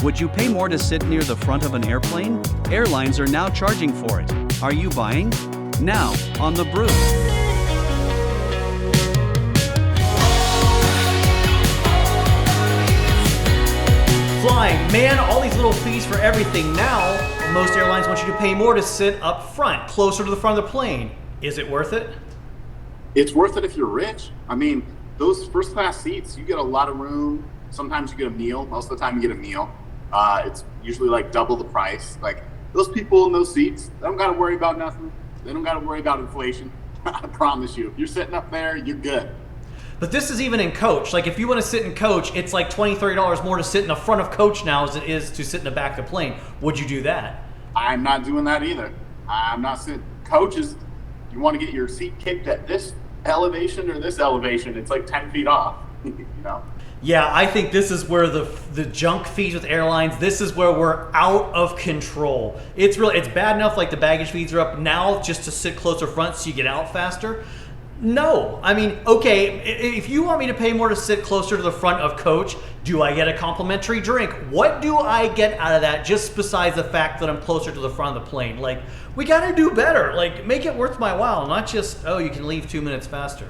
Would you pay more to sit near the front of an airplane? Airlines are now charging for it. Are you buying? Now, on the Brew. Flying, man, all these little fees for everything. Now, most airlines want you to pay more to sit up front, closer to the front of the plane. Is it worth it? It's worth it if you're rich. I mean, those first class seats, you get a lot of room. Sometimes you get a meal. Most of the time you get a meal. It's usually like double the price. Like those people in those seats, they don't got to worry about nothing. They don't got to worry about inflation. I promise you. If you're sitting up there, you're good. But this is even in coach. Like if you want to sit in coach, it's like $20, $30 more to sit in the front of coach now as it is to sit in the back of the plane. Would you do that? I'm not doing that either. I'm not sitting. Coaches, you want to get your seat kicked at this elevation or this elevation, it's like 10 feet off, you know? Yeah, I think this is where the junk fees with airlines, this is where we're out of control. It's bad enough like the baggage fees are up now just to sit closer front so you get out faster. No, I mean, okay, if you want me to pay more to sit closer to the front of coach, do I get a complimentary drink? What do I get out of that just besides the fact that I'm closer to the front of the plane? Like, we gotta do better. Like, make it worth my while, not just, oh, you can leave 2 minutes faster.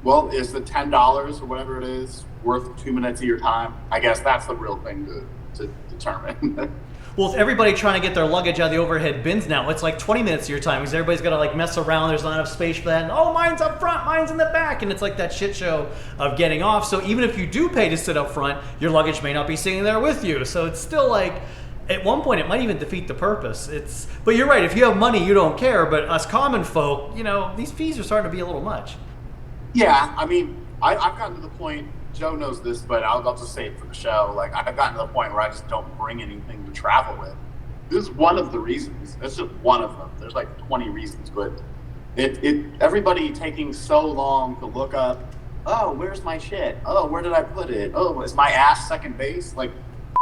Well, is the $10 or whatever it is worth 2 minutes of your time? I guess that's the real thing to determine. Well, with everybody trying to get their luggage out of the overhead bins now, it's like 20 minutes of your time because everybody's got to like mess around. There's not enough space for that. And, oh, mine's up front, mine's in the back. And it's like that shit show of getting off. So even if you do pay to sit up front, your luggage may not be sitting there with you. So it's still like, at one point, it might even defeat the purpose. But you're right. If you have money, you don't care. But us common folk, these fees are starting to be a little much. Yeah, I mean, I've gotten to the point, Joe knows this, but I'll just say it for the show. Like, I've gotten to the point where I just don't bring anything to travel with. This is one of the reasons. That's just one of them. There's like 20 reasons, but everybody taking so long to look up, oh, where's my shit? Oh, where did I put it? Oh, is my ass second base? Like,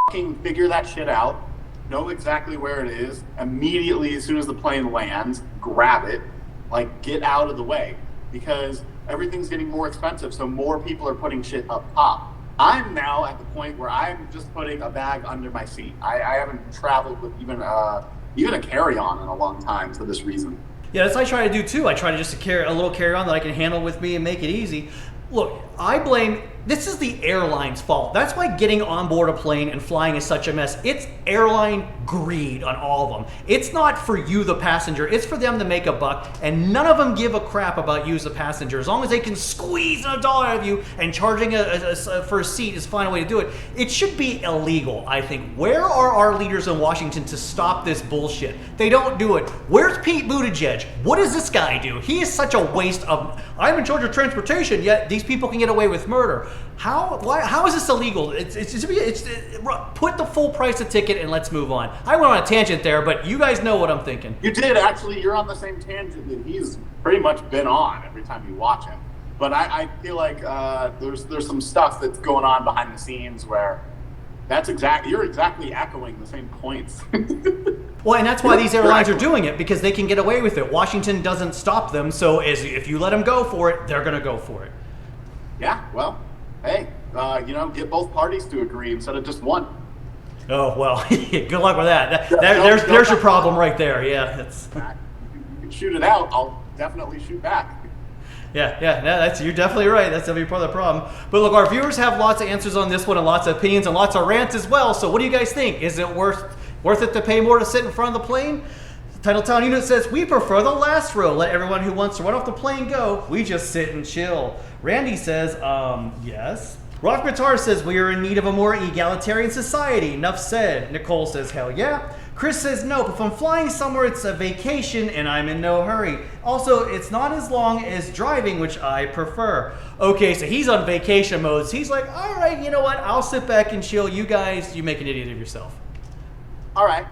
fucking figure that shit out. Know exactly where it is. Immediately, as soon as the plane lands, grab it. Like, get out of the way. Because everything's getting more expensive, so more people are putting shit up top. I'm now at the point where I'm just putting a bag under my seat. I haven't traveled with even a carry-on in a long time for this reason. Yeah, that's what I try to do too. I try to just carry a little carry-on that I can handle with me and make it easy. Look, this is the airline's fault. That's why getting on board a plane and flying is such a mess. It's airline greed on all of them. It's not for you, the passenger. It's for them to make a buck, and none of them give a crap about you as a passenger. As long as they can squeeze $1 out of you and charging for a seat is a fine way to do it. It should be illegal, I think. Where are our leaders in Washington to stop this bullshit? They don't do it. Where's Pete Buttigieg? What does this guy do? He is such a waste of... I'm in charge of transportation, yet these people can get away with murder. How is this illegal? Put the full price of ticket and let's move on. I went on a tangent there, but you guys know what I'm thinking. You did, actually. You're on the same tangent that he's pretty much been on every time you watch him. But I feel like there's some stuff that's going on behind the scenes where you're exactly echoing the same points. Well, and that's why these airlines are doing it, because they can get away with it. Washington doesn't stop them, so if you let them go for it, they're going to go for it. Yeah, well, hey, get both parties to agree instead of just one. Oh, well, good luck with that. There's your problem right there. Yeah, you can shoot it out. I'll definitely shoot back. Yeah, you're definitely right. That's definitely part of the problem. But look, our viewers have lots of answers on this one and lots of opinions and lots of rants as well. So what do you guys think? Is it worth it to pay more to sit in front of the plane? Titletown Unit says, we prefer the last row. Let everyone who wants to run off the plane go. We just sit and chill. Randy says, yes. Rock Guitar says, we are in need of a more egalitarian society. Enough said. Nicole says, hell yeah. Chris says, nope. If I'm flying somewhere, it's a vacation and I'm in no hurry. Also, it's not as long as driving, which I prefer. Okay, so he's on vacation mode. So he's like, all right, you know what? I'll sit back and chill. You guys, you make an idiot of yourself. All right.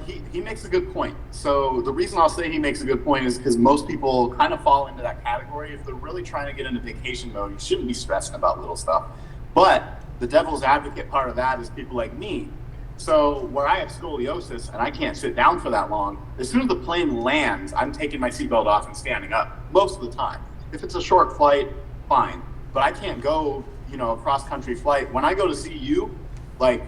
He makes a good point. So the reason I'll say he makes a good point is because most people kind of fall into that category. If they're really trying to get into vacation mode, you shouldn't be stressing about little stuff. But the devil's advocate part of that is people like me. So where I have scoliosis and I can't sit down for that long, as soon as the plane lands, I'm taking my seatbelt off and standing up most of the time. If it's a short flight, fine. But I can't go, a cross-country flight. When I go to see you, like,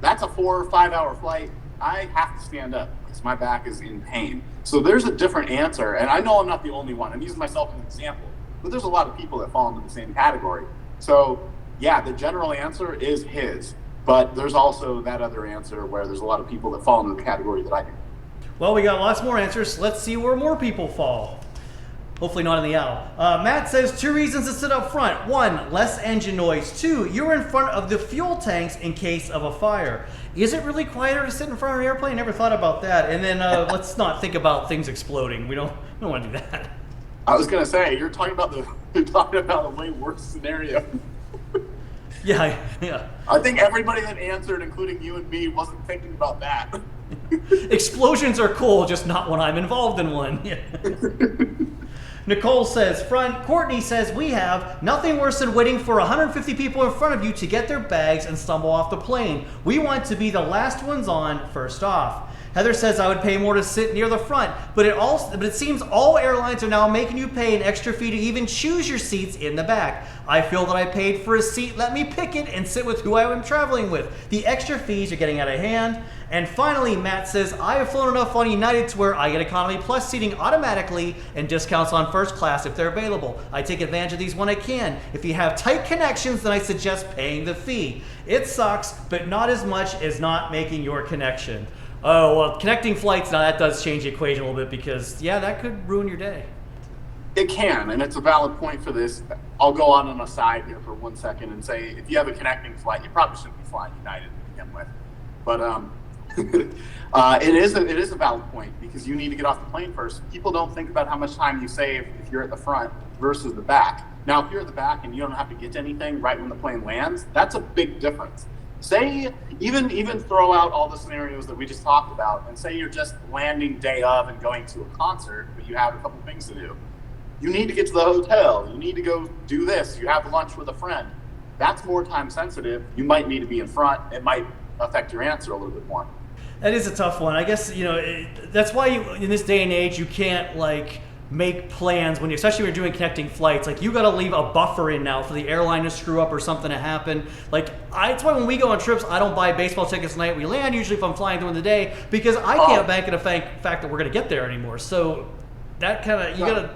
That's a 4 or 5 hour flight. I have to stand up because my back is in pain. So there's a different answer. And I know I'm not the only one. I'm using myself as an example, but there's a lot of people that fall into the same category. So yeah, the general answer is his, but there's also that other answer where there's a lot of people that fall into the category that I do. Well, we got lots more answers. Let's see where more people fall. Hopefully not in the owl. Matt says 2 reasons to sit up front. 1, less engine noise. 2, you're in front of the fuel tanks in case of a fire. Is it really quieter to sit in front of an airplane? Never thought about that. And then let's not think about things exploding. We don't want to do that. I was gonna say you're talking about the way worse scenario. Yeah. I think everybody that answered, including you and me, wasn't thinking about that. Explosions are cool, just not when I'm involved in one. Yeah. Nicole says, front. Courtney says, we have nothing worse than waiting for 150 people in front of you to get their bags and stumble off the plane. We want to be the last ones on, first off. Heather says, I would pay more to sit near the front, but it seems all airlines are now making you pay an extra fee to even choose your seats in the back. I feel that I paid for a seat. Let me pick it and sit with who I am traveling with. The extra fees are getting out of hand. And finally, Matt says, I have flown enough on United to where I get economy plus seating automatically and discounts on first class if they're available. I take advantage of these when I can. If you have tight connections, then I suggest paying the fee. It sucks, but not as much as not making your connection. Oh, well, connecting flights, now that does change the equation a little bit because, yeah, that could ruin your day. It can, and it's a valid point for this. I'll go on an aside here for 1 second and say, if you have a connecting flight, you probably shouldn't be flying United to begin with. But it is a valid point because you need to get off the plane first. People don't think about how much time you save if you're at the front versus the back. Now, if you're at the back and you don't have to get to anything right when the plane lands, that's a big difference. Say, even throw out all the scenarios that we just talked about and say you're just landing day of and going to a concert, but you have a couple things to do. You need to get to the hotel. You need to go do this. You have lunch with a friend. That's more time sensitive. You might need to be in front. It might affect your answer a little bit more. That is a tough one. I guess, that's why in this day and age, you can't make plans when especially when you're doing connecting flights. You got to leave a buffer in now for the airline to screw up or something to happen. That's why when we go on trips, I don't buy baseball tickets the night we land, usually if I'm flying during the day, because I can't bank on the fact that we're going to get there anymore. So that kind of,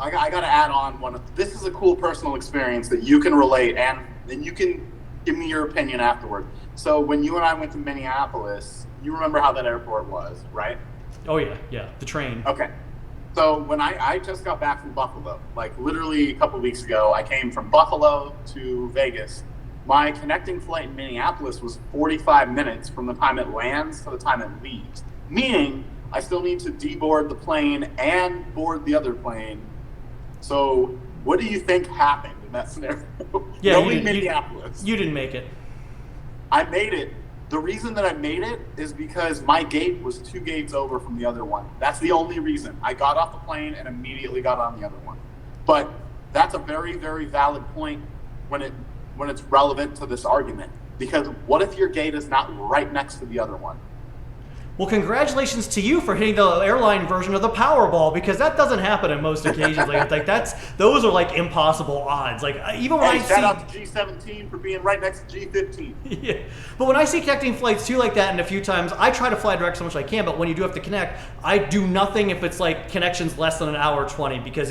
I got to add on one. This is a cool personal experience that you can relate, and then you can give me your opinion afterward. So when you and I went to Minneapolis, you remember how that airport was, right? Oh yeah, the train. Okay. So when I just got back from Buffalo, literally a couple of weeks ago, I came from Buffalo to Vegas. My connecting flight in Minneapolis was 45 minutes from the time it lands to the time it leaves, meaning I still need to deboard the plane and board the other plane. So what do you think happened in that scenario? Yeah, Minneapolis. You didn't make it. I made it. The reason that I made it is because my gate was 2 gates over from the other one. That's the only reason. I got off the plane and immediately got on the other one. But that's a very, very valid point when it's relevant to this argument. Because what if your gate is not right next to the other one? Well, congratulations to you for hitting the airline version of the Powerball, because that doesn't happen on most occasions. Those are impossible odds. Even when I see, shout out to G17 for being right next to G15. Yeah, but when I see connecting flights too like that, and a few times I try to fly direct so much I can, but when you do have to connect, I do nothing if it's connections less than an hour 20, because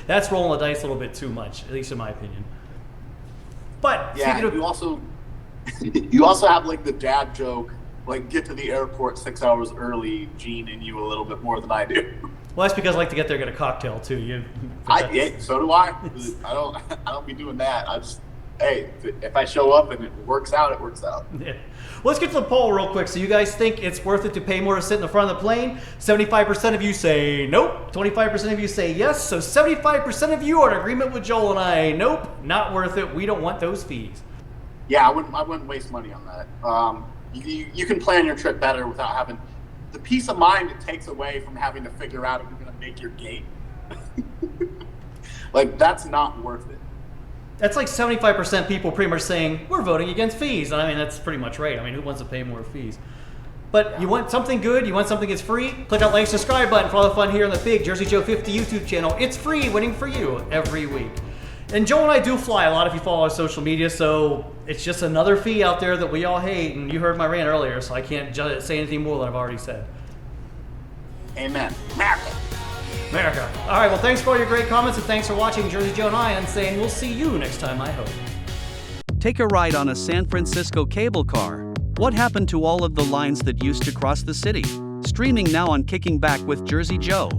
that's rolling the dice a little bit too much, at least in my opinion. But yeah, you also have the dad joke. Get to the airport 6 hours early, Gene, and you a little bit more than I do. Well, that's because I like to get there and get a cocktail too. So do I. I don't be doing that. If I show up and it works out, it works out. Yeah. Well, let's get to the poll real quick. So you guys think it's worth it to pay more to sit in the front of the plane? 75% of you say nope. 25% of you say yes. So 75% of you are in agreement with Joel and I. Nope, not worth it. We don't want those fees. Yeah, I wouldn't waste money on that. You can plan your trip better without having the peace of mind it takes away from having to figure out if you're going to make your gate. That's not worth it. That's 75% people pretty much saying we're voting against fees. And that's pretty much right. Who wants to pay more fees? But you want something good, you want something that's free, click that like, subscribe button for all the fun here on the big Jersey Joe 50 YouTube channel. It's free, waiting for you every week. And Joe and I do fly a lot if you follow our social media, so it's just another fee out there that we all hate. And you heard my rant earlier, so I can't say anything more than I've already said. Amen. America. America. All right, well, thanks for all your great comments, and thanks for watching Jersey Joe and I, and saying we'll see you next time, I hope. Take a ride on a San Francisco cable car. What happened to all of the lines that used to cross the city? Streaming now on Kicking Back with Jersey Joe.